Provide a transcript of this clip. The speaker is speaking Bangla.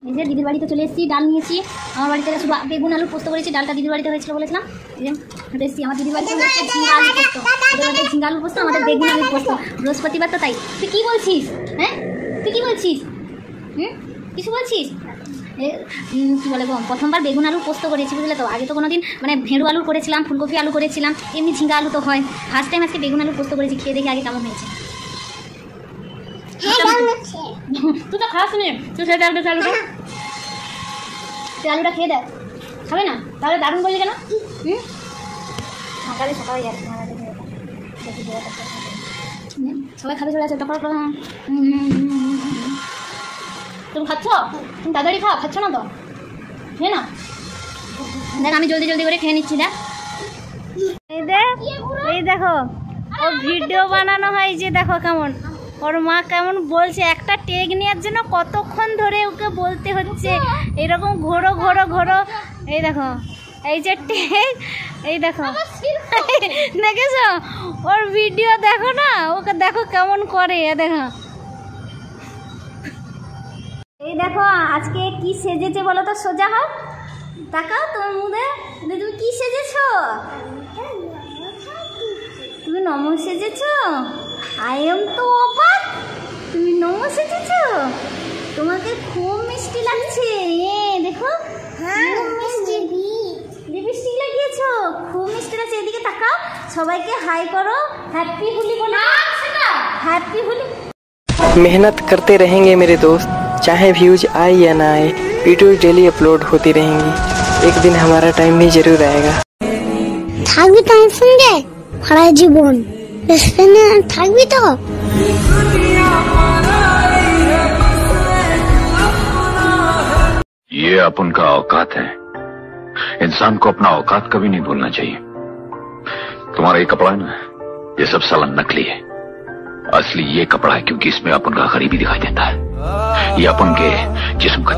এই যে দিদির বাড়িতে চলে এসেছি, ডাল নিয়েছি। আমার বাড়িতে বেগুন আলু পোস্ত করেছি, ডালটা দিদির বাড়িতে হয়েছিল বলেছিলাম। এই যে এসেছি আমার দিদির বাড়িতে ঝিঙ্গা আলু পোস্ত, ওদের বাড়িতে ঝিঙ্গা আলু পোস্ত, আমাদের বেগুন আলু পোস্ত। বৃহস্পতিবার তো তাই। তুই কী বলছিস? হ্যাঁ তুই কী বলছিস? কিছু বলছিস? কী বলে গো, প্রথমবার বেগুন আলু পোস্ত করেছি বুঝলে তো। আগে তো কোনো দিন মানে ভেড়ু আলু করেছিলাম, ফুলকপি আলু করেছিলাম, এমনি ঝিঙ্গা আলু তো হয়। ফার্স্ট টাইম আজকে বেগুন আলু পোস্ত করেছি, খেয়ে দেখি আগে কেমন হয়েছে। তুই তো খাস নি, তুই সেটা আলুটা তুই আলুটা খেয়ে দেখ, খাবে না? তাহলে দারুণ বললি কেন? সকালে সকালে যাচ্ছে সবাই খাবে চলে আসে। তারপর তুমি খাচ্ছ? তুমি তাড়াতাড়ি খাচ্ছ না তো? খেয়ে না দেখ, আমি জলদি জলদি করে খেয়ে নিচ্ছি। দেখ এই দেখো ও ভিডিও বানানো হয় যে, দেখো কেমন ওর মা কেমন বলছে। একটা টেক নেওয়ার জন্য কতক্ষণ ধরে ওকে বলতে হচ্ছে এরকম ঘোরো ঘোরো ঘোরো। এই দেখো এই যে টেক, এই দেখো দেখেছো ওর ভিডিও দেখো না, ওকে দেখো কেমন করে। দেখো এই দেখো আজকে কি সেজেছে বলো তো? সোজা হোক, তাকাও তোমার মুখে। তুমি কি সেজেছো? তুমি নমো সেজেছো? আই এম তো অবাক, তুমি নমো সেজেছো? তোমাকে খুব মিষ্টি লাগছে। দেখো লিপস্টিক লাগিয়েছো, খুব মিষ্টি লাগছে। এদিকে তাকাও, সবাইকে হাই করো, হ্যাপি হোলি বলো। হ্যাপি হোলি। मेहनत करते रहेंगे मेरे दोस्त, चाहे व्यूज आए या ना आए, वीडियो डेली अपलोड होती रहेंगी। एक दिन हमारा टाइम भी जरूर आएगा। থাকবি তো আমার সঙ্গে সারা জীবন, থাকবি তো? ये अपन का औकात है, इंसान को अपना औकात कभी नहीं भूलना चाहिए। तुम्हारा ये कपड़ा है ना, ये सब साला नकली है। असली ये कपड़ा है क्योंकि इसमें अपन का गरीबी दिखाई देता है। ये अपन के जिस्म का